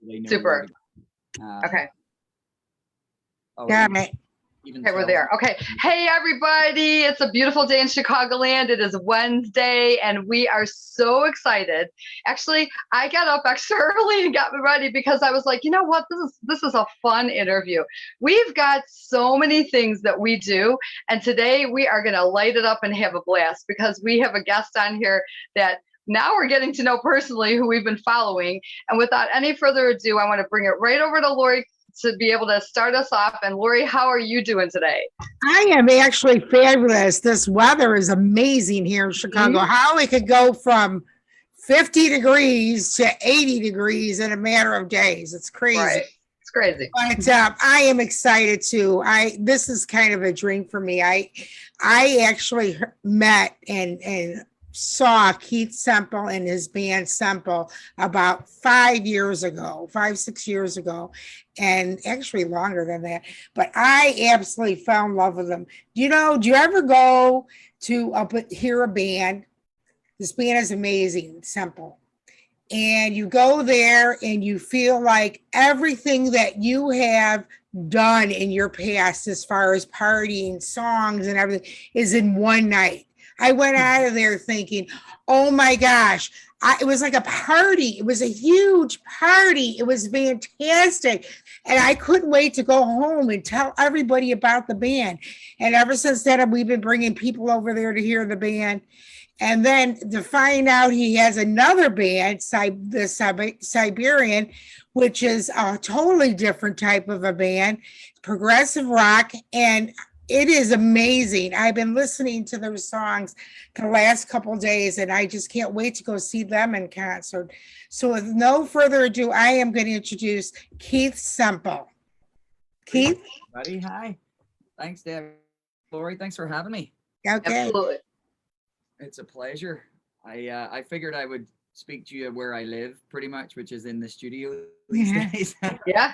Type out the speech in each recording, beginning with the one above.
They know where Super. to go. Okay. Oh, Got it. even Okay, we're tells there. Okay. Hey, everybody. It's a beautiful day in Chicagoland. It is Wednesday, and we are so excited. Actually, I got up extra early and got me ready because I was like, you know what? This is a fun interview. We've got so many things that we do, and today we are going to light it up and have a blast because we have a guest on here that now we're getting to know personally, who we've been following. And without any further ado, I want to bring it right over to Lori to be able to start us off. And Lori, how are you doing today? I am actually fabulous. This weather is amazing here in Chicago. How it could go from 50 degrees to 80 degrees in a matter of days. It's crazy. Right. It's crazy. But I am excited too. This is kind of a dream for me. I actually met and saw Keith Semple and his band Semple about 6 years ago, and actually longer than that. But I absolutely fell in love with them. Do you ever go to hear a band? This band is amazing, Semple. And you go there and you feel like everything that you have done in your past as far as partying, songs and everything is in one night. I went out of there thinking, oh my gosh, it was like a party. It was a huge party. It was fantastic. And I couldn't wait to go home and tell everybody about the band. And ever since then, we've been bringing people over there to hear the band. And then to find out he has another band, the Cyberiam, which is a totally different type of a band, progressive rock, and it is amazing. I've been listening to those songs the last couple of days, and I just can't wait to go see them in concert. So with no further ado, I am going to introduce Keith Semple. Keith? Buddy, hi. Thanks, Deb. Lori, thanks for having me. Okay. Absolutely. It's a pleasure. I figured I would speak to you where I live, pretty much, which is in the studio these days. Yeah.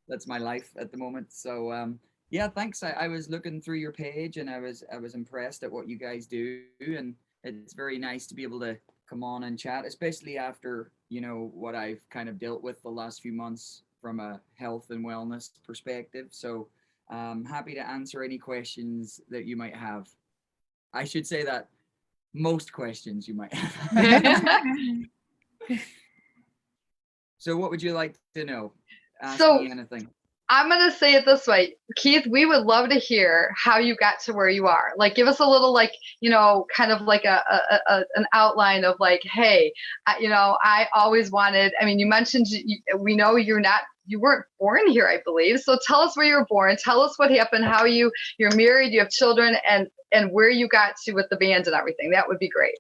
That's my life at the moment. So yeah, thanks. I was looking through your page and I was impressed at what you guys do, and it's very nice to be able to come on and chat, especially after what I've kind of dealt with the last few months from a health and wellness perspective. So happy to answer any questions that you might have. I should say that most questions you might have. So what would you like to know? Ask me anything. I'm going to say it this way. Keith, we would love to hear how you got to where you are. Like, give us a little, kind of like an outline of like, hey, I always wanted, you mentioned, we know you weren't born here, I believe. So tell us where you were born. Tell us what happened, how you're married, you have children, and where you got to with the band and everything. That would be great.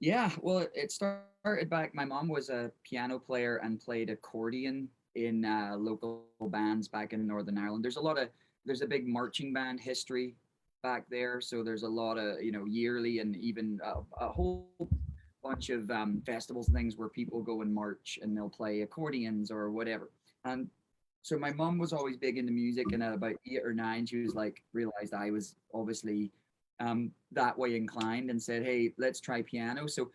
Yeah, well, it started back. My mom was a piano player and played accordion in local bands back in Northern Ireland. There's a big marching band history back there. So there's a lot of, yearly and even a whole bunch of festivals and things where people go and march and they'll play accordions or whatever. And so my mom was always big into music, and at about 8 or 9, she was realized I was obviously that way inclined and said, hey, let's try piano. So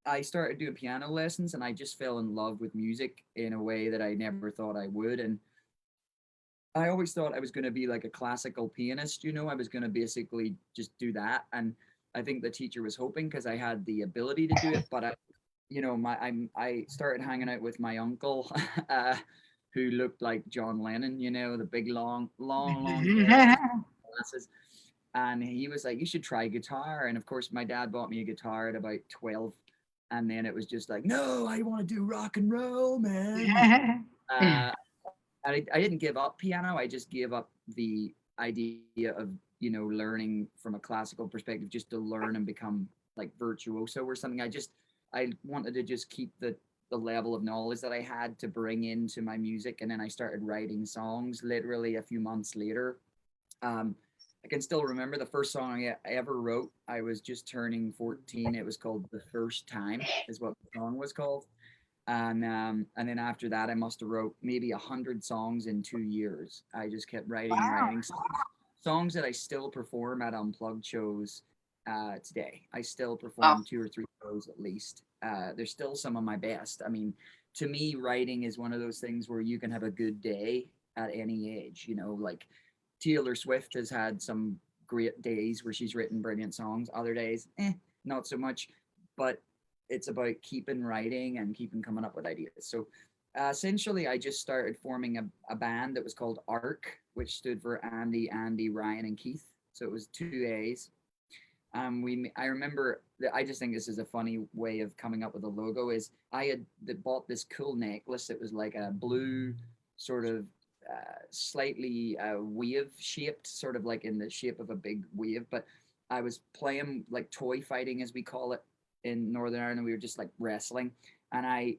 I started doing piano lessons, and I just fell in love with music in a way that I never thought I would. And I always thought I was going to be like a classical pianist, I was going to basically just do that. And I think the teacher was hoping, because I had the ability to do it, but I started hanging out with my uncle, who looked like John Lennon, the big long glasses. And he was like, you should try guitar. And of course, my dad bought me a guitar at about 12. And then it was just like, no, I want to do rock and roll, man. I didn't give up piano. I just gave up the idea of, learning from a classical perspective, just to learn and become like virtuoso or something. I wanted to just keep the level of knowledge that I had to bring into my music. And then I started writing songs literally a few months later. I can still remember the first song I ever wrote. I was just turning 14. It was called "The First Time," is what the song was called. And then after that, I must have wrote maybe 100 songs in 2 years. I just kept writing and writing songs that I still perform at unplugged shows today. I still perform 2 or 3 shows at least. They're still some of my best. to me, writing is one of those things where you can have a good day at any age. You know, like Taylor Swift has had some great days where she's written brilliant songs. Other days, not so much. But it's about keeping writing and keeping coming up with ideas. So essentially, I just started forming a band that was called ARC, which stood for Andy, Ryan, and Keith. So it was two A's. I remember that I just think this is a funny way of coming up with a logo. Is I had bought this cool necklace. It was like a blue sort of slightly wave shaped, sort of like in the shape of a big wave. But I was playing like toy fighting, as we call it in Northern Ireland. We were just like wrestling, and I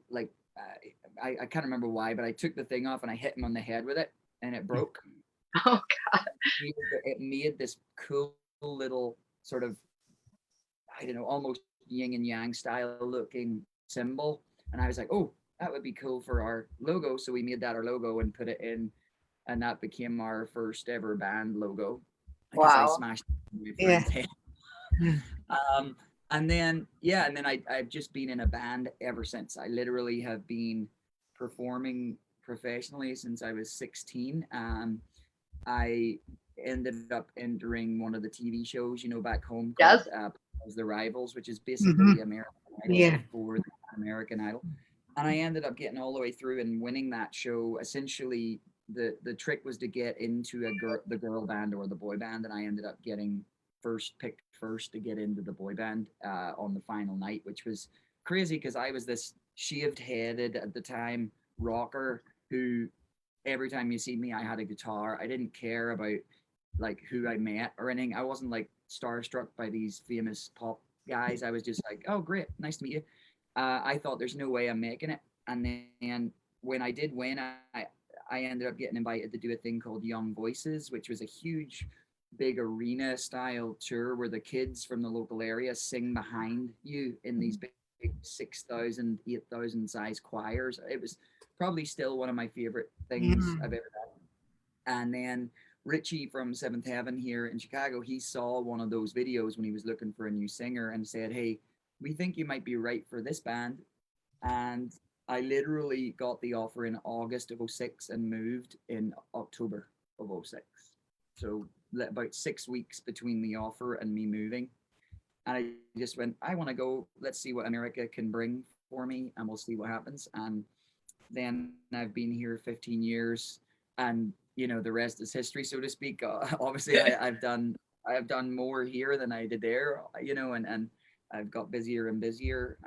can't remember why, but I took the thing off and I hit him on the head with it, and it broke. Oh God. It made this cool little sort of, I don't know, almost yin and yang style looking symbol. And I was like, oh, that would be cool for our logo. So we made that our logo and put it in, and that became our first ever band logo. I guess I Wow. smashed my Yeah. friend's head. And then I've just been in a band ever since. I literally have been performing professionally since I was 16. I ended up entering one of the TV shows, you know, back home called Yes. The Rivals, which is basically American Idol Yeah. before American Idol. And I ended up getting all the way through and winning that show. Essentially, the trick was to get into the girl band or the boy band, and I ended up getting picked first to get into the boy band on the final night, which was crazy because I was this shaved headed at the time rocker who every time you see me I had a guitar. I didn't care about like who I met or anything. I wasn't like starstruck by these famous pop guys. I was just like, oh great, nice to meet you. I thought there's no way I'm making it, and then when I did win, I ended up getting invited to do a thing called Young Voices, which was a huge, big arena style tour where the kids from the local area sing behind you in these big 6,000, 8,000 size choirs. It was probably still one of my favorite things I've ever done. And then Richie from Seventh Heaven here in Chicago, he saw one of those videos when he was looking for a new singer and said, hey, we think you might be right for this band. And I literally got the offer in August of 06 and moved in October of 06. So about 6 weeks between the offer and me moving. And I just went, I want to go, let's see what America can bring for me and we'll see what happens. And then I've been here 15 years and, you know, the rest is history, so to speak. Obviously, I've done more here than I did there, you know, and I've got busier and busier.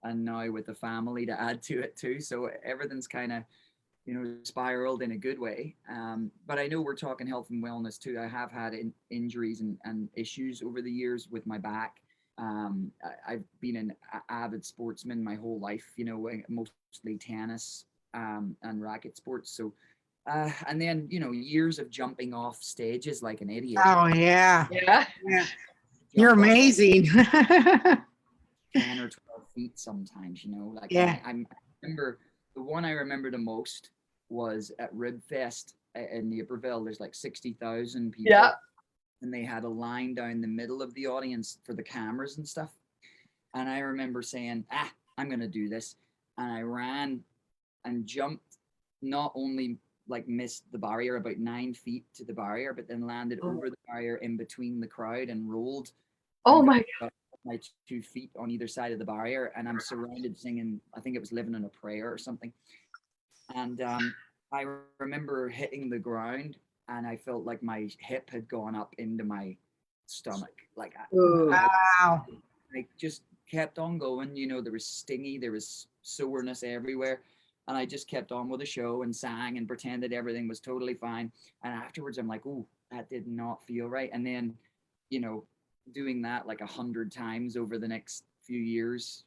And now with the family to add to it too. So everything's kind of, you know, spiraled in a good way. But I know we're talking health and wellness too. I have had injuries and issues over the years with my back. I've been an avid sportsman my whole life, you know, mostly tennis and racket sports. So, and then, you know, years of jumping off stages like an idiot. Oh yeah. Yeah. Yeah. You're amazing. 10 or 12 feet sometimes, you know, like Yeah. I remember the one I remember the most was at Ribfest in Naperville. There's like 60,000 people. Yeah. And they had a line down the middle of the audience for the cameras and stuff. And I remember saying, I'm going to do this. And I ran and jumped, not only like missed the barrier about 9 feet to the barrier, but then landed over the barrier in between the crowd and rolled. Oh my God. My 2 feet on either side of the barrier, and I'm surrounded singing, I think it was Living in a Prayer or something. And I remember hitting the ground and I felt like my hip had gone up into my stomach. Like Wow. I just kept on going, you know, there was there was soreness everywhere. And I just kept on with the show and sang and pretended everything was totally fine. And afterwards I'm like, oh, that did not feel right. And then, you know, doing that like 100 times over the next few years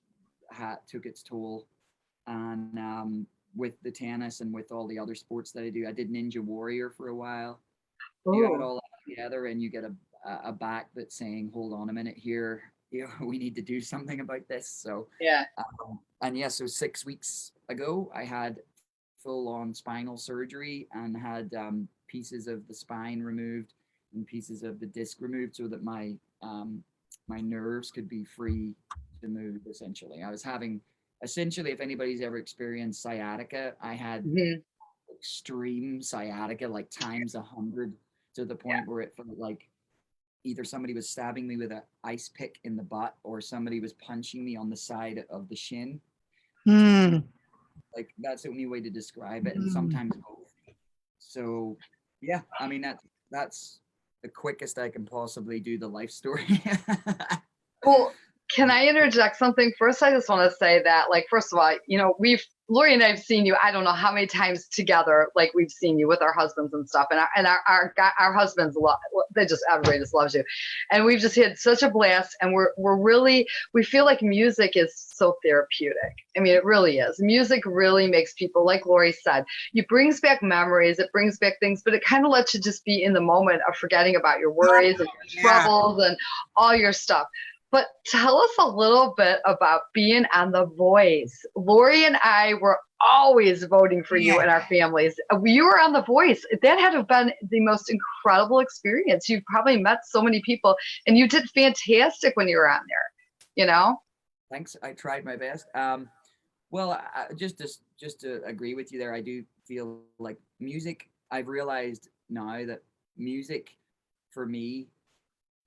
took its toll. And with the tennis and with all the other sports that I do, I did Ninja Warrior for a while. You add all that together and you get a back that's saying, hold on a minute here, you know, we need to do something about this. So yeah. And yeah, so 6 weeks ago I had full on spinal surgery and had pieces of the spine removed and pieces of the disc removed so that my nerves could be free to move. Essentially, I was having essentially, if anybody's ever experienced sciatica, I had Mhm. extreme sciatica, like times 100, to the Yeah. point where it felt like either somebody was stabbing me with an ice pick in the butt or somebody was punching me on the side of the shin. Mm. Like that's the only way to describe it, and Mm. sometimes both. So yeah, I mean that's the quickest I can possibly do the life story. Well, can I interject something? First, I just want to say that, like, first of all, Lori and I have seen you, I don't know how many times together, like, we've seen you with our husbands and stuff. And our husbands love, everybody just loves you. And we've just had such a blast. And we feel like music is so therapeutic. I mean, it really is. Music really makes people, like Lori said, it brings back memories, it brings back things, but it kind of lets you just be in the moment of forgetting about your worries and your Yeah. troubles and all your stuff. But tell us a little bit about being on The Voice. Lori and I were always voting for you in our families. You were on The Voice. That had to have been the most incredible experience. You've probably met so many people, and you did fantastic when you were on there, you know? Thanks. I tried my best. Well, just to agree with you there, I do feel like music. I've realized now that music, for me,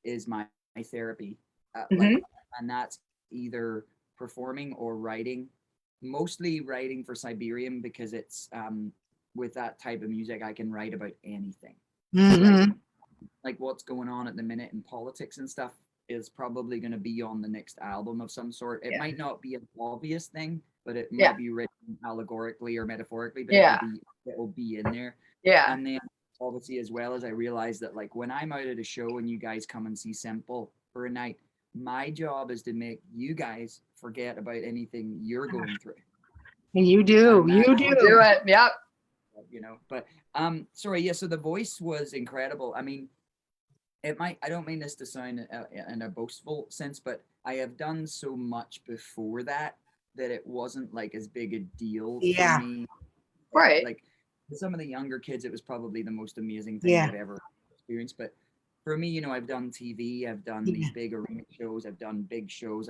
is my therapy. Like, Hmm. and that's either performing or writing. Mostly writing for Cyberiam because it's with that type of music I can write about anything. Like Mhm. like what's going on at the minute in politics and stuff is probably going to be on the next album of some sort. It Yeah. might not be an obvious thing, but it Yeah. might be written allegorically or metaphorically, but Yeah. it'll be in there. Yeah. And then obviously as well as I realize that like when I'm out at a show and you guys come and see Semple for a night, my job is to make you guys forget about anything you're going through. You do. And You that We'll do do. it. Yep. but sorry, yeah, so the voice was incredible. I mean, I don't mean this to sound in a boastful sense, but I have done so much before that that it wasn't like as big a deal for Yeah. me. Right. Like for some of the younger kids, it was probably the most amazing thing Yeah. they've ever experienced. But for me, I've done TV, I've done Yeah. these big arena shows, I've done big shows,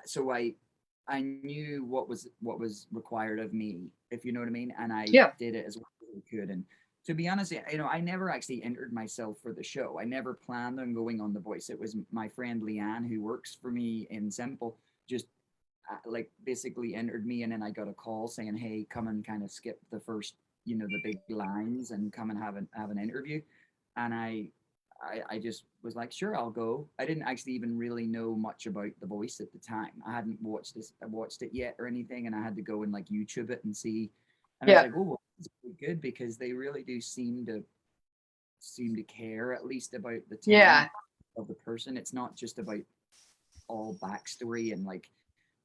so I knew what was required of me, if you know what I mean, and I Yeah. did it as well as I could. And to be honest, I never actually entered myself for the show. I never planned on going on The Voice. It was my friend Leanne, who works for me in Semple, just like basically entered me, and then I got a call saying, "Hey, come and kind of skip the first, the big lines, and come and have an interview." And I just was like, "Sure, I'll go." I didn't actually even really know much about The Voice at the time. I hadn't watched it yet or anything, and I had to go and like YouTube it and see. And I was Yeah. like, "Oh, well, it's really good because they really do seem to care at least about the Yeah. talent of the person. It's not just about all backstory and like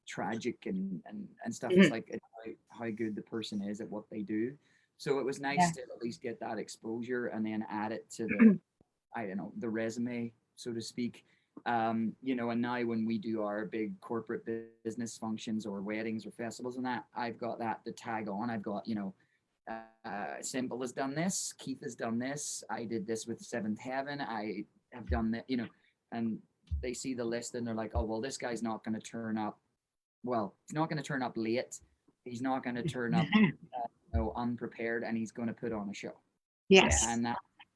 tragic and stuff. It's Mhm. like how good the person is at what they do. So it was nice Yeah. to at least get that exposure and then add it to the I don't know the resume, so to speak. And now when we do our big corporate business functions or weddings or festivals and that, I've got that to tag on. I've got Simple has done this, Keith has done this, I did this with Seventh Heaven, I have done that, and they see the list and they're like, oh well, this guy's not going to turn up. Well, he's not going to turn up late. He's not going to turn up unprepared, and he's going to put on a show. Yes. And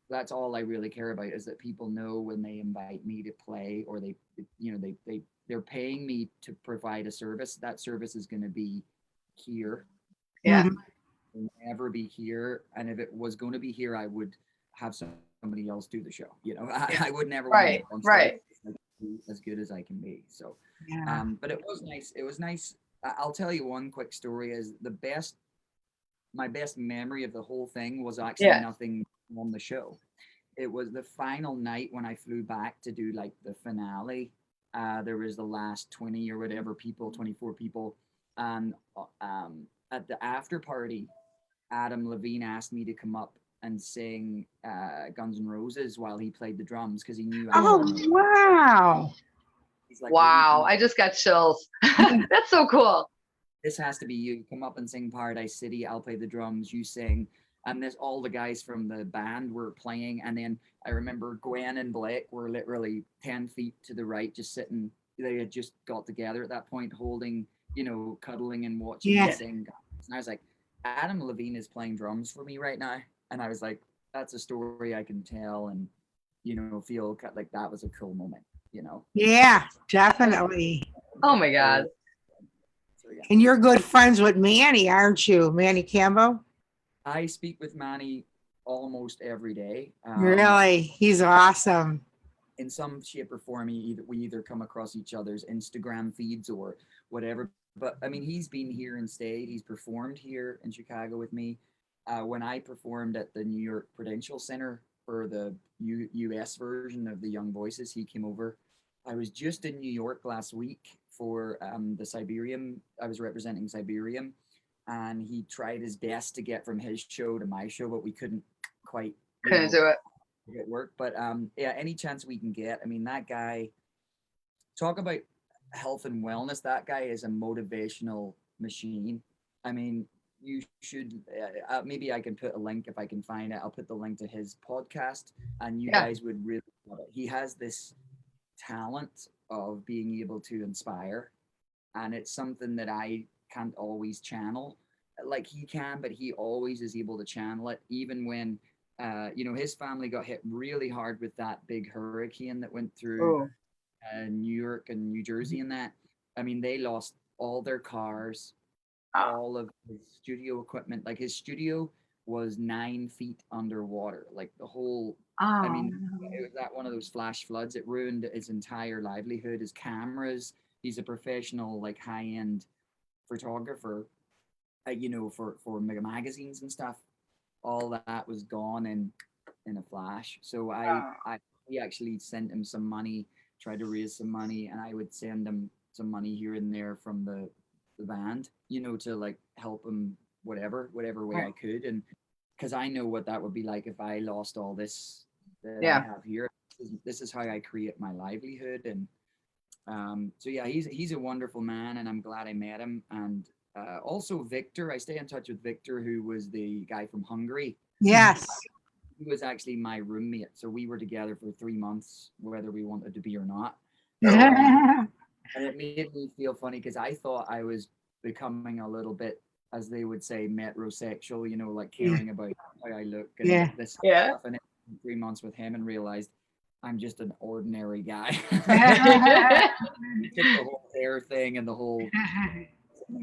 that's all I really care about is that people know when they invite me to play or they're paying me to provide a service. That service is going to be here. Yeah. Mhm. Will never be here. And if it was going to be here, I would have somebody else do the show. I would never want to Right. get on stage Right. as good as I can be. So, Yeah. but it was nice. It was nice. I'll tell you one quick story. Is my best memory of the whole thing was actually Yeah. nothing on the show. It was the final night when I flew back to do like the finale. There was the last 20 or whatever people, 24 people, and at the after party, Adam Levine asked me to come up and sing Guns N' Roses while he played the drums because he knew I Oh, couldn't do it. wow. He's like, "Will you come Wow. up? I just got chills. That's so cool. This has to be you. Come up and sing Paradise City. I'll play the drums. You sing." And this, all the guys from the band were playing. And then I remember Gwen and Blake were literally 10 feet to the right, just sitting. They had just got together at that point, holding cuddling and watching me Yeah. sing. And I was like, Adam Levine is playing drums for me right now. And I was like, that's a story I can tell and, feel like that was a cool moment. Yeah, definitely. Oh my God. So yeah. And you're good friends with Manny, aren't you? Manny Campbell? I speak with Manny almost every day. Really? He's awesome. In some shape or form, we either come across each other's Instagram feeds or whatever. But I mean, he's been here and stayed. He's performed here in Chicago with me. When I performed at the New York Prudential Center for the US version of the Young Voices, he came over. I was just in New York last week for the Cyberiam. I was representing Cyberiam, and he tried his best to get from his show to my show, but we couldn't quite, Couldn't do it. get work. But yeah, any chance we can get. I mean, that guy, talk about health and wellness. That guy is a motivational machine. I mean, you should maybe I can put a link if I can find it. I'll put the link to his podcast, and you Yeah. guys would really love it. He has this talent of being able to inspire, and it's something that I can't always channel like he can, but he always is able to channel it, even when his family got hit really hard with that big hurricane that went through Oh. New York and New Jersey and that. I mean, they lost all their cars, Oh. all of his studio equipment. Like his studio was 9 feet underwater. Like the whole, I mean, it was that one of those flash floods. It ruined his entire livelihood, his cameras. He's a professional, like high end photographer, for mega magazines and stuff. All that was gone in a flash. So we actually sent him some money, tried to raise some money, and I would send him some money here and there from the band, to like help him whatever way I could, and because I know what that would be like if I lost all this that I Yeah. have here. This is how I create my livelihood, and so yeah, he's a wonderful man, and I'm glad I met him. And also Victor, I stay in touch with Victor, who was the guy from Hungary. Yes. He was actually my roommate, so we were together for 3 months, whether we wanted to be or not. And it made me feel funny because I thought I was becoming a little bit, as they would say, metrosexual, like caring about how I look and Yeah. this Yeah. stuff. And it 3 months with him and realized I'm just an ordinary guy. Took the whole hair thing and the whole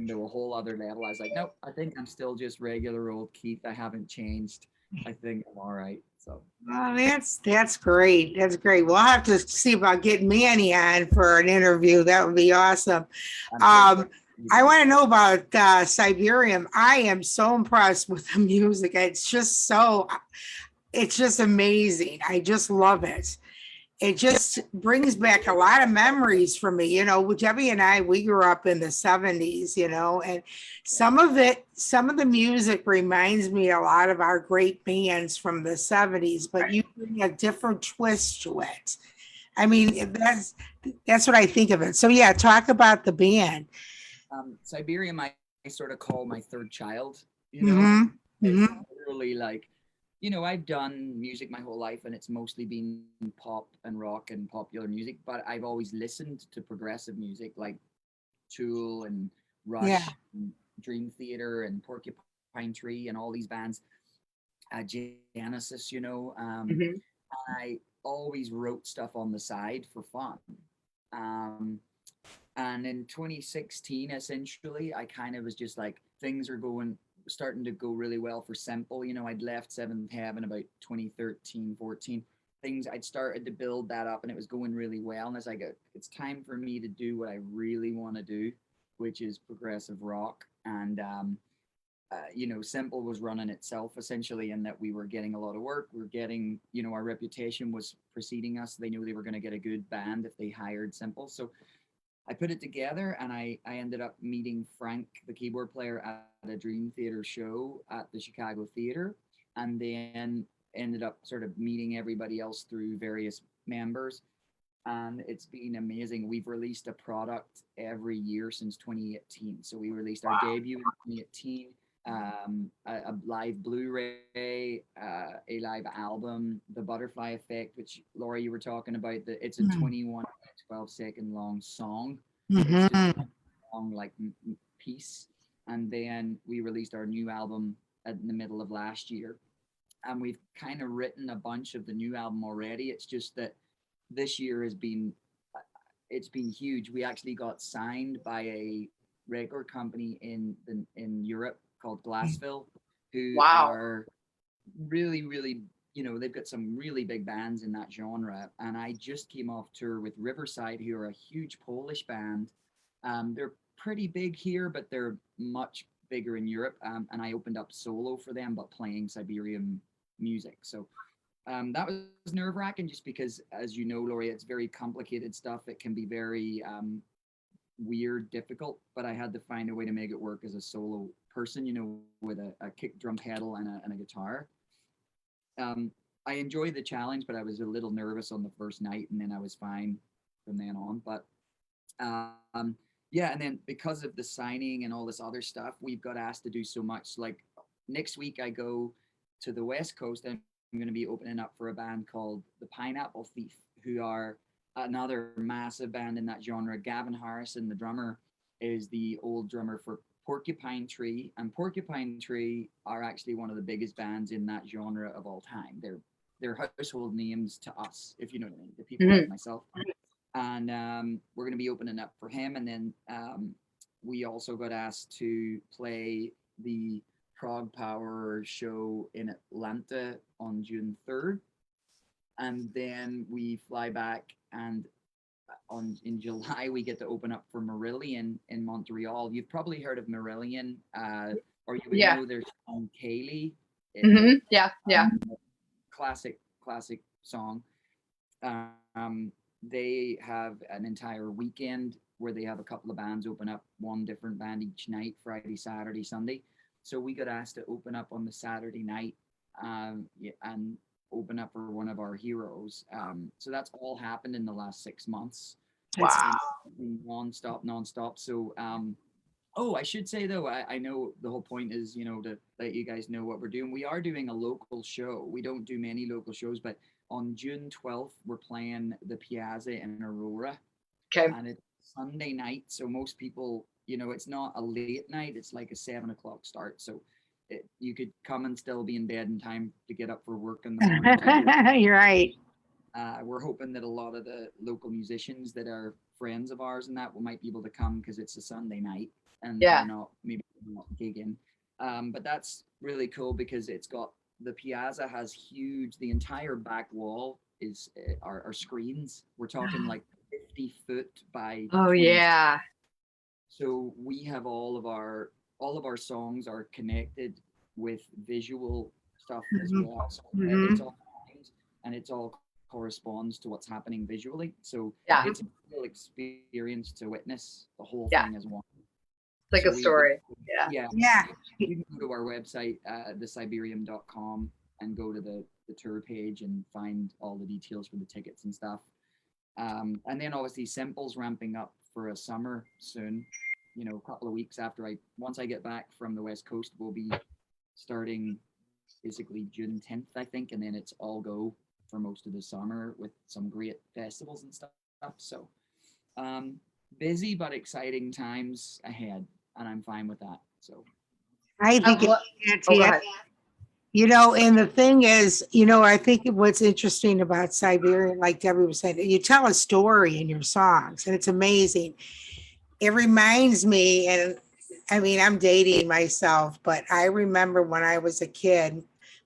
to a whole other level. I was like, nope, I think I'm still just regular old Keith. I haven't changed. I think I'm all right. So Oh, that's great. That's great. We'll have to see about getting Manny on for an interview. That would be awesome. I'm I want to know about Cyberium. I am so impressed with the music. It's just amazing. I just love it. It just brings back a lot of memories for me. Debbie and I, we grew up in the 70s, and some of the music reminds me a lot of our great bands from the 70s, but you bring a different twist to it. I mean, that's what I think of it. So yeah, talk about the band. Cyberium, I sort of call my third child. Mm-hmm. It's literally like, I've done music my whole life, and it's mostly been pop and rock and popular music. But I've always listened to progressive music like Tool and Rush, Yeah. and Dream Theater and Porcupine Tree and all these bands. Genesis, Mhm. I always wrote stuff on the side for fun. Um, and in 2016, essentially, I kind of was just like, things are starting to go really well for Semple. I'd left Seventh Heaven about 2013, 14. I'd started to build that up, and it was going really well. And as I go, it's time for me to do what I really want to do, which is progressive rock. And Semple was running itself essentially, and that we were getting a lot of work. We're getting, our reputation was preceding us. They knew they were going to get a good band if they hired Semple. So I put it together, and I ended up meeting Frank, the keyboard player, at a Dream Theater show at the Chicago Theater, and then ended up sort of meeting everybody else through various members. And it's been amazing. We've released a product every year since 2018. So we released our debut in 2018, a live Blu-ray, a live album, The Butterfly Effect, which Laura, you were talking about. It's a 21 12-second long song. It's just Mm-hmm. long like piece. And then we released our new album in the middle of last year, and we've kind of written a bunch of the new album already. It's just that this year has been it's been huge. We actually got signed by a record company in Europe called Glassville, who Wow. are really, they've got some really big bands in that genre. And I just came off tour with Riverside, who are a huge Polish band. They're pretty big here, but they're much bigger in Europe. And I opened up solo for them, but playing Cyberiam music. So that was nerve wracking, just because, as you know, Laurie, it's very complicated stuff. It can be very weird, difficult, but I had to find a way to make it work as a solo person, with a kick drum pedal and a guitar. I enjoyed the challenge, but I was a little nervous on the first night, and then I was fine from then on. But yeah, and then because of the signing and all this other stuff, we've got asked to do so much. Like next week, I go to the West Coast, and I'm going to be opening up for a band called the Pineapple Thief, who are another massive band in that genre. Gavin Harrison, the drummer, is the old drummer for Porcupine Tree, and Porcupine Tree are actually one of the biggest bands in that genre of all time. They're household names to us, if you know what I mean, the people like myself. And we're going to be opening up for him, and then we also got asked to play the Prague Power show in Atlanta on June 3rd, and then we fly back, and in July we get to open up for Marillion in Montreal. You've probably heard of Marillion, or you would know there's Sean Cayley. Yeah. Classic song. They have an entire weekend where they have a couple of bands open up, one different band each night, Friday, Saturday, Sunday. So we got asked to open up on the Saturday night, and open up for one of our heroes. So that's all happened in the last 6 months. Wow. Non-stop. So, I should say though, I know the whole point is, to let you guys know what we're doing. We are doing a local show. We don't do many local shows, but on June 12th, we're playing the Piazza in Aurora. Okay. And it's Sunday night. So most people, it's not a late night. It's like a 7:00 start. So you could come and still be in bed in time to get up for work in the morning. You're right. We're hoping that a lot of the local musicians that are friends of ours and that might be able to come, because it's a Sunday night and they're not gigging. But that's really cool, because the Piazza has huge, the entire back wall is our screens. We're talking like 50 foot by 20. Yeah. So we have all of our songs are connected with visual stuff as well. So it's all and it's all corresponds to what's happening visually. So it's a real experience to witness the whole thing as one. It's like a story. Yeah. You can go to our website, thecyberiam.com, and go to the tour page and find all the details for the tickets and stuff. And then obviously Semple's ramping up for a summer soon. A couple of weeks once I get back from the West Coast, we'll be starting basically June 10th, I think, and then it's all go for most of the summer with some great festivals and stuff. So busy but exciting times ahead, and I'm fine with that. So I think and the thing is, I think what's interesting about Siberian, like Debbie was saying, you tell a story in your songs, and it's amazing. It reminds me, and I mean, I'm dating myself, but I remember when I was a kid,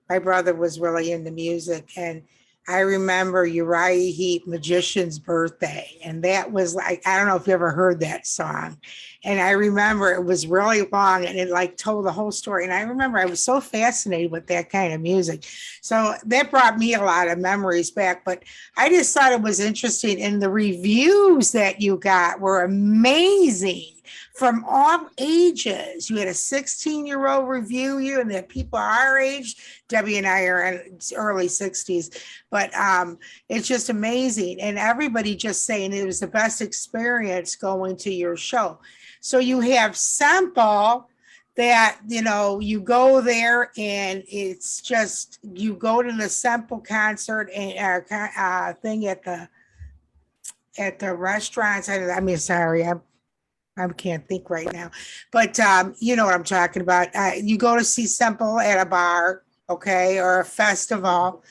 my brother was really into music, and I remember Uriah Heep, Magician's Birthday. And that was like, I don't know if you ever heard that song. And I remember it was really long, and it like told the whole story. And I remember I was so fascinated with that kind of music. So that brought me a lot of memories back. But I just thought it was interesting. And the reviews that you got were amazing from all ages. You had a 16-year-old review you, and that people our age. Debbie and I are in early 60s, but it's just amazing. And everybody just saying it was the best experience going to your show. So you have Semple that, you go there, and it's just, you go to the Semple concert and thing at the restaurants. I can't think right now, but you know what I'm talking about. You go to see Semple at a bar, okay, or a festival,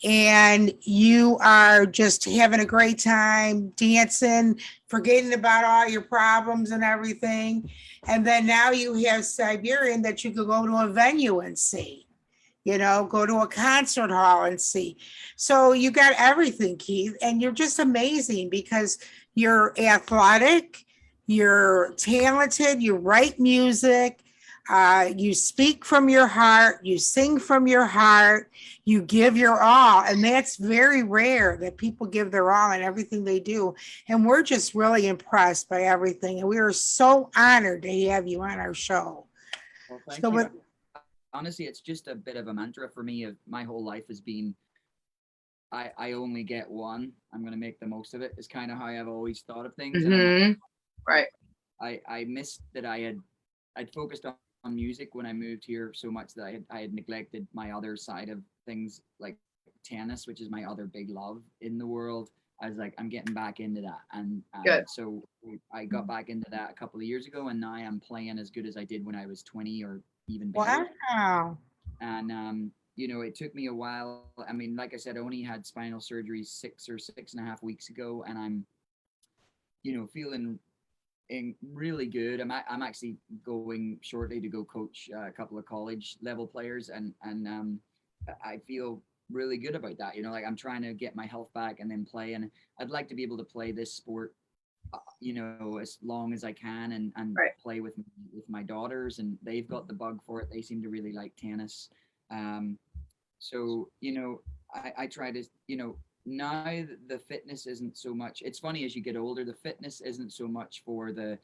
and you are just having a great time dancing, forgetting about all your problems and everything. And then now you have Siberian that you could go to a venue and see, you know, go to a concert hall and see. So you got everything, Keith, and you're just amazing because you're athletic, you're talented, you write music, you speak from your heart, you sing from your heart, you give your all. And that's very rare that people give their all in everything they do. And we're just really impressed by everything. And we are so honored to have you on our show. Well, thank So, you. with, Honestly, it's just a bit of a mantra for me. Of my whole life has been, I only get one. I'm gonna make the most of it. Is kind of how I've always thought of things, and Hmm. Right. I missed that I'd focused on music when I moved here so much that I had neglected my other side of things like tennis, which is my other big love in the world. I was like, I'm getting back into that, Good. and so I got back into that a couple of years ago, and now I'm playing as good as I did when I was 20 or even better. wow. And you know, it took me a while. I mean, like I said, I only had spinal surgery 6 or 6.5 weeks ago, and I'm, you know, feeling really good. I'm actually going shortly to go coach a couple of college level players, and I feel really good about that. You know, like I'm trying to get my health back and then play, and I'd like to be able to play this sport, you know, as long as I can, and Right. play with my daughters, and they've got the bug for it. They seem to really like tennis. Um, so, you know, I try to, you know, now the fitness isn't so much. It's funny as you get older, the fitness isn't so much for the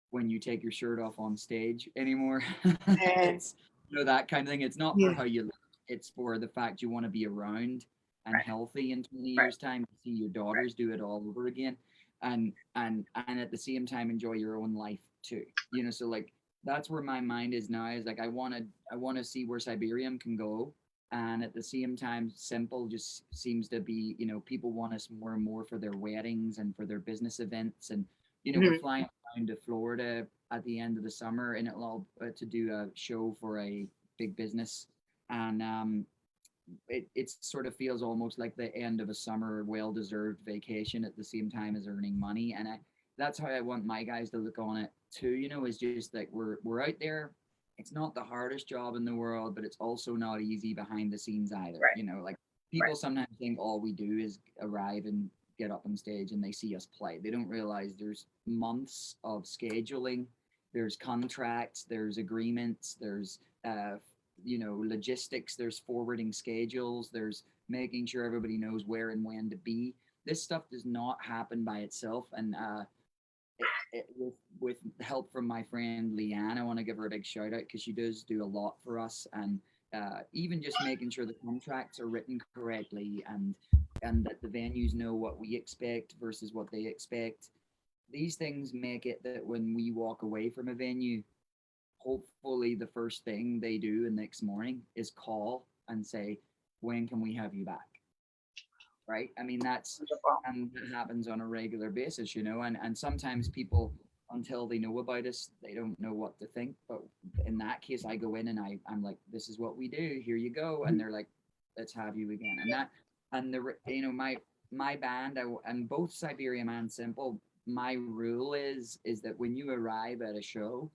when you take your shirt off on stage anymore. And, It's, you know, that kind of thing. It's not for yeah. how you look. It's for the fact you want to be around and Right. healthy in 20 Right. years time to see your Right. daughters do it all over again, and at the same time enjoy your own life too. You know, so like that's where my mind is now. Is like I want to see where Cyberium can go, and at the same time, Semple just seems to be, you know, people want us more and more for their weddings and for their business events, and you know, we're Hmm. flying down to Florida at the end of the summer, and it'll all to do a show for a big business, and it sort of feels almost like the end of a summer well-deserved vacation at the same time as earning money, and that's how I want my guys to look on it too. You know, is just like we're out there. It's not the hardest job in the world, but it's also not easy behind the scenes either. Right. You know, like Right. people sometimes think all we do is arrive and get up on stage and they see us play. They don't realize there's months of scheduling, there's contracts, there's agreements, there's you know, logistics, there's forwarding schedules, there's making sure everybody knows where and when to be. This stuff does not happen by itself, and with help from my friend Leanne, I want to give her a big shout out because she does do a lot for us, and even just making sure the contracts are written correctly, and that the venues know what we expect versus what they expect. These things make it that when we walk away from a venue, hopefully the first thing they do the next morning is call and say, when can we have you back? Right? I mean, that's, Wonderful. and that happens on a regular basis, you know, and sometimes people, until they know about us, they don't know what to think. But in that case, I go in and I'm like, this is what we do. Here you go. And they're like, let's have you again. And that, and you know, my band, and both Cyberium and Semple, my rule is that when you arrive at a show,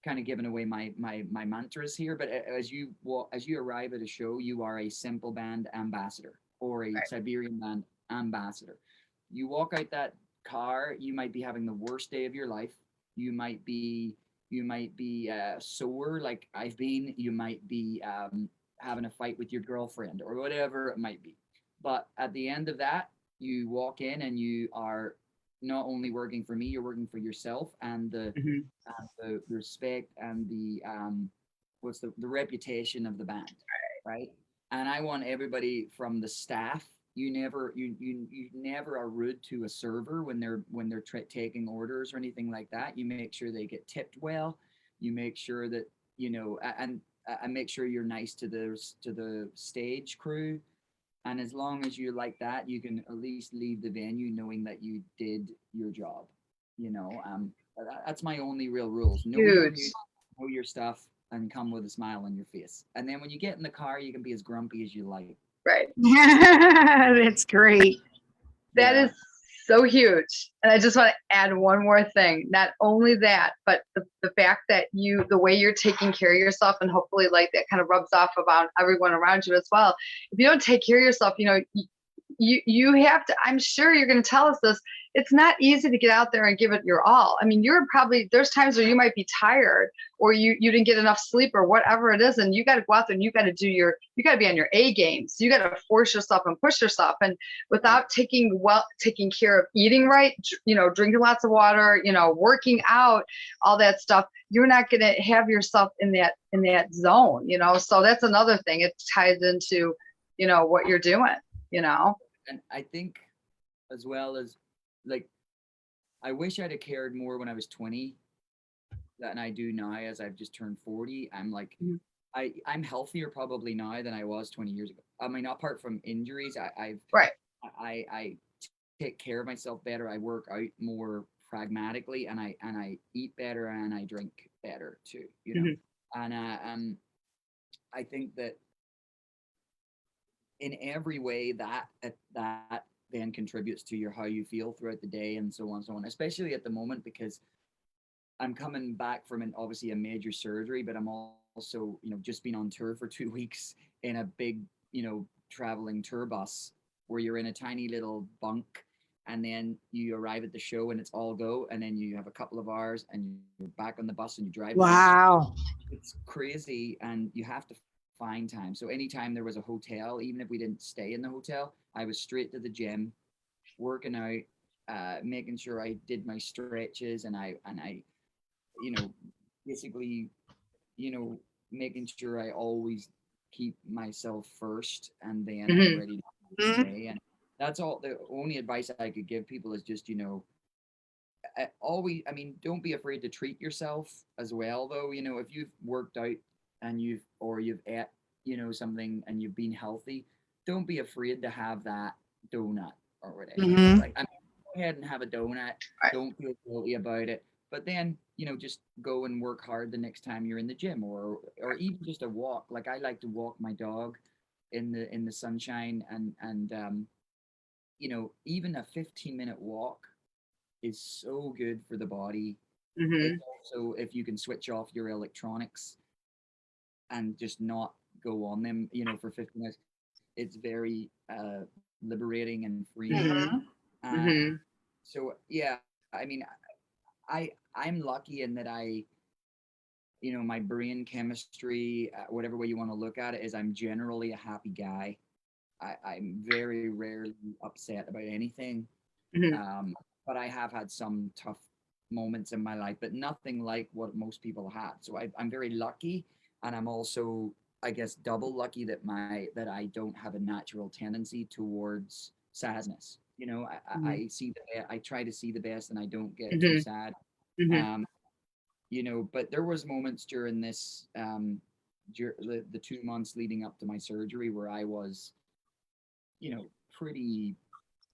kind of giving away my mantras here, but as you arrive at a show, you are a Semple band ambassador or a Right. Siberian band ambassador. You walk out that car, you might be having the worst day of your life. You might be sore like I've been. You might be having a fight with your girlfriend or whatever it might be. But at the end of that, you walk in and you are not only working for me, you're working for yourself Hmm. and the respect and the what's the reputation of the band, right? And I want everybody from the staff. You never are rude to a server when they're taking orders or anything like that. You make sure they get tipped well. You make sure that you know and make sure you're nice to the stage crew. And as long as you like that, you can at least leave the venue knowing that you did your job. You know, That's my only real rules. Know your Huge. music, know your stuff, and come with a smile on your face. And then when you get in the car, you can be as grumpy as you like. Right. That's great. That Yeah. is so huge. And I just want to add one more thing. Not only that, but the fact that the way you're taking care of yourself, and hopefully like that kind of rubs off about everyone around you as well. If you don't take care of yourself, you have to, I'm sure you're going to tell us this, it's not easy to get out there and give it your all. I mean, there's times where you might be tired, or you didn't get enough sleep, or whatever it is, and you got to go out there and you got to be on your A game. So you got to force yourself and push yourself. And without taking care of eating right, drinking lots of water, working out, all that stuff, you're not going to have yourself in that zone, So that's another thing. It ties into, what you're doing, And I think, as well as, like, I wish I'd have cared more when I was 20 than I do now, as I've just turned 40. I'm like, Mhm. I'm healthier probably now than I was 20 years ago. I mean, apart from injuries, Right. I take care of myself better. I work out more pragmatically, and I eat better, and I drink better too. Mhm. And I think that in every way that then contributes to your how you feel throughout the day, and so on and so on. Especially at the moment, because I'm coming back from obviously a major surgery, but I'm also just been on tour for 2 weeks in a big traveling tour bus, where you're in a tiny little bunk, and then you arrive at the show and it's all go, and then you have a couple of hours and you're back on the bus and you drive to the show. Wow. It's crazy, and you have to find time. So anytime there was a hotel, even if we didn't stay in the hotel, I was straight to the gym, working out, making sure I did my stretches, and I basically, you know, making sure I always keep myself first, and then I'm Mhm. ready to go the next Mhm. day. And that's all. The only advice I could give people is just, always, I mean, don't be afraid to treat yourself as well, though. If you've worked out and you've ate, something, and you've been healthy, don't be afraid to have that donut or whatever. Mhm. Like, I mean, go ahead and have a donut. Right. Don't feel guilty about it. But then, just go and work hard the next time you're in the gym, or even just a walk. Like, I like to walk my dog in the sunshine, and even a 15-minute walk is so good for the body. It's Mhm. also, if you can switch off your electronics and just not go on them, for 15 minutes, it's very liberating and freeing. Mhm. Uh, Mhm. so yeah, I mean, I'm lucky in that my brain chemistry, whatever way you want to look at it, is I'm generally a happy guy. I'm very rarely upset about anything. Mhm. Um, but I have had some tough moments in my life, but nothing like what most people had. So I'm very lucky, and I'm also, I guess, double lucky that I don't have a natural tendency towards sadness. Mhm. I try to see the best, and I don't get too Mhm. sad. Mhm. Um, but there was moments during this the 2 months leading up to my surgery, where I was, pretty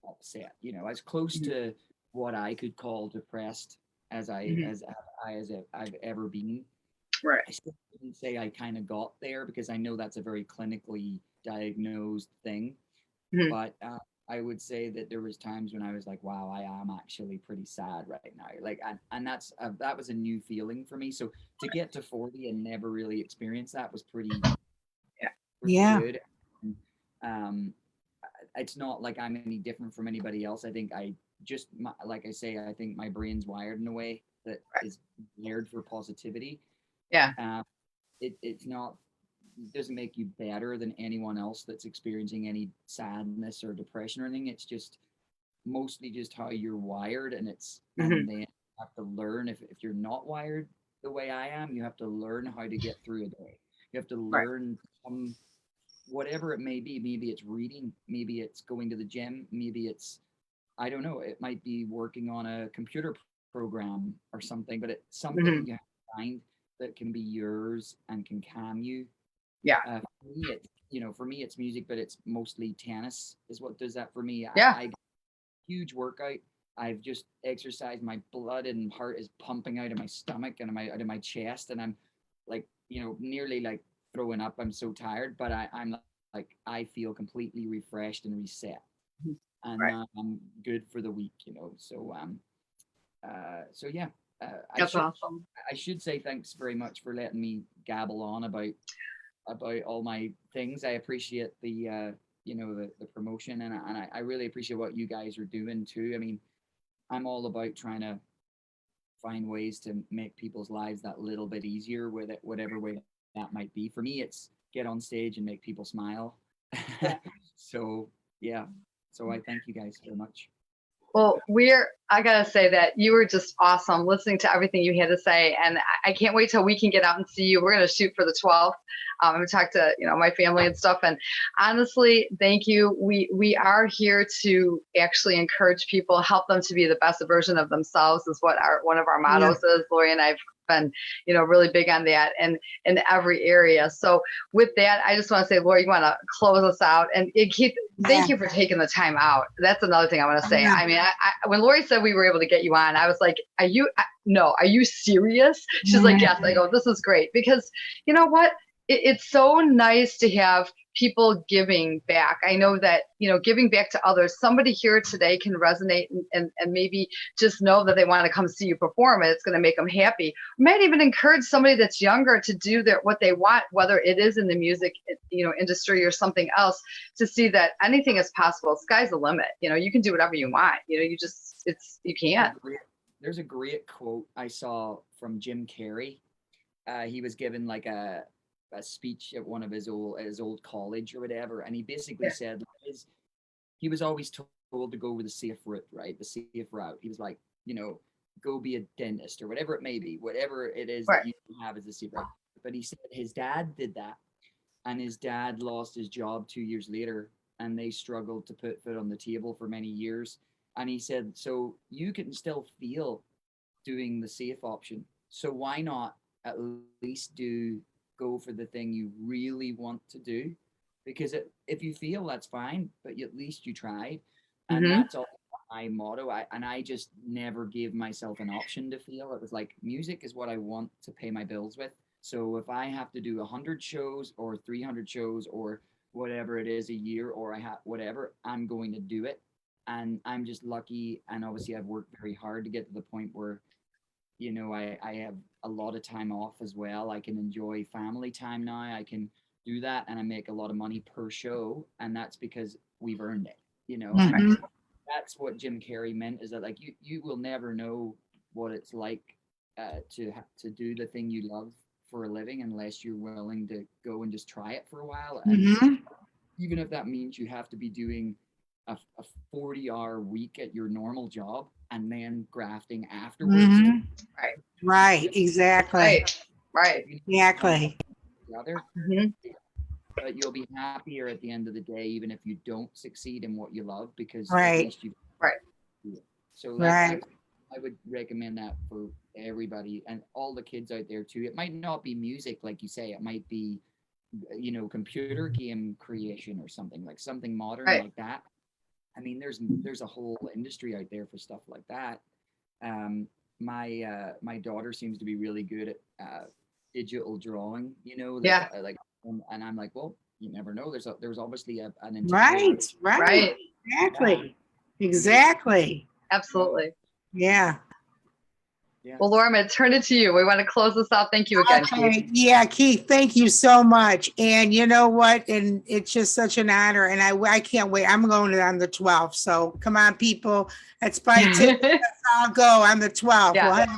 upset. As close Mhm. to what I could call depressed as I Mhm. as I as I've ever been. Right. I still wouldn't say I kind of got there, because I know that's a very clinically diagnosed thing. Mhm. But I would say that there was times when I was like, "Wow, I am actually pretty sad right now." Like, and that was a new feeling for me. So to get to 40 and never really experience that was Yeah. pretty Yeah. good. And, um, it's not like I'm any different from anybody else. I think like I say, I think my brain's wired in a way that Right. is geared for positivity. Yeah. Um, it's not doesn't make you better than anyone else that's experiencing any sadness or depression or anything. It's just mostly just how you're wired, and Mhm. then you have to learn, if you're not wired the way I am, you have to learn how to get through a day. You have to Right. learn some whatever it may be. Maybe it's reading, maybe it's going to the gym, maybe it's, I don't know, it might be working on a computer program or something, but it's something that Mhm. you have to find that can be yours and can calm you. Yeah. For me it's music, but it's mostly tennis is what does that for me. Yeah. I huge workout. I've just exercised. My blood and heart is pumping out of my stomach and out of my chest, and I'm like, nearly like throwing up. I'm so tired, but I'm like, I feel completely refreshed and reset, and Right. I'm good for the week. So yeah. I That's should awesome. I should say thanks very much for letting me gabble on about all my things. I appreciate the promotion, and I really appreciate what you guys are doing too. I mean, I'm all about trying to find ways to make people's lives that little bit easier with it, whatever way that might be. For me, it's get on stage and make people smile. So yeah, so I thank you guys very much. Well, I gotta say that you were just awesome listening to everything you had to say. And I can't wait till we can get out and see you. We're going to shoot for the 12th. I'm going to talk to, my family and stuff. And honestly, thank you. We are here to actually encourage people, help them to be the best version of themselves is what one of our mottos is. Lori and I've been, really big on that and in every area. So with that, I just want to say, Lori, you want to close us out, and Keith, thank you for taking the time out. That's another thing I want to say. I mean, when Lori said we were able to get you on, I was like, are you serious? She's like, yes. I go, this is great, because you know what? It's so nice to have people giving back. I know that, giving back to others, somebody here today can resonate and maybe just know that they want to come see you perform, and it's going to make them happy. Might even encourage somebody that's younger to do what they want, whether it is in the music, industry or something else, to see that anything is possible. Sky's the limit. You can do whatever you want. You can't. There's a great quote I saw from Jim Carrey. He was given like a speech at one of his old college or whatever, and he basically said he was always told to go with the safe route, right? The safe route. He was like, go be a dentist or whatever it may be, whatever it is that you have as a safe route. But he said his dad did that, and his dad lost his job 2 years later, and they struggled to put food on the table for many years. And he said, so you can still feel doing the safe option. So why not at least go for the thing you really want to do? Because if you feel, that's fine, but at least you tried. And that's all my motto. I just never gave myself an option to feel. It was like, music is what I want to pay my bills with. So if I have to do 100 shows or 300 shows or whatever it is a year, or I have whatever, I'm going to do it. And I'm just lucky. And obviously I've worked very hard to get to the point where I have a lot of time off as well. I can enjoy family time now. I can do that, and I make a lot of money per show, and that's because we've earned it. And that's what Jim Carrey meant, is that like you will never know what it's like to do the thing you love for a living unless you're willing to go and just try it for a while. And even if that means you have to be doing a 40-hour week at your normal job and then grafting afterwards. Right. Exactly. Right. Exactly. But you'll be happier at the end of the day, even if you don't succeed in what you love, because Right. at least you do it. So I would recommend that for everybody and all the kids out there too. It might not be music, like you say. It might be, computer game creation or something modern like that. I mean, there's a whole industry out there for stuff like that. My daughter seems to be really good at digital drawing. And I'm like, well, you never know. There's obviously an Right. Exactly. Absolutely. Yeah. Well, Laura, I'm going to turn it to you. We want to close this out. Thank you again, Keith. Yeah, Keith, thank you so much. And you know what? And it's just such an honor. And I can't wait. I'm going on the 12th. So come on, people. That's by I'll go on the 12th. Yeah.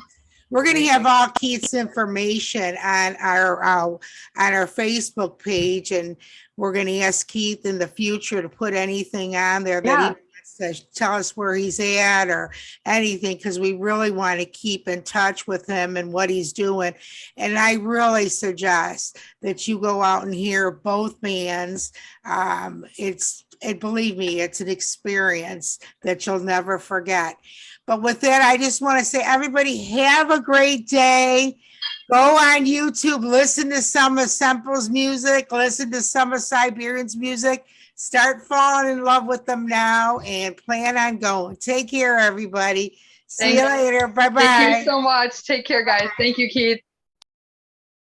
We're going to have all Keith's information on our Facebook page, and we're going to ask Keith in the future to put anything on there that he wants to tell us where he's at or anything, because we really want to keep in touch with him and what he's doing. And I really suggest that you go out and hear both bands. Believe me, it's an experience that you'll never forget. But with that, I just want to say, everybody, have a great day. Go on YouTube, listen to some of Semple's music, listen to some of Cyberian's music. Start falling in love with them now and plan on going. Take care, everybody. See you Thank later. you Bye-bye. so much. Take care, guys. Thank you, Keith.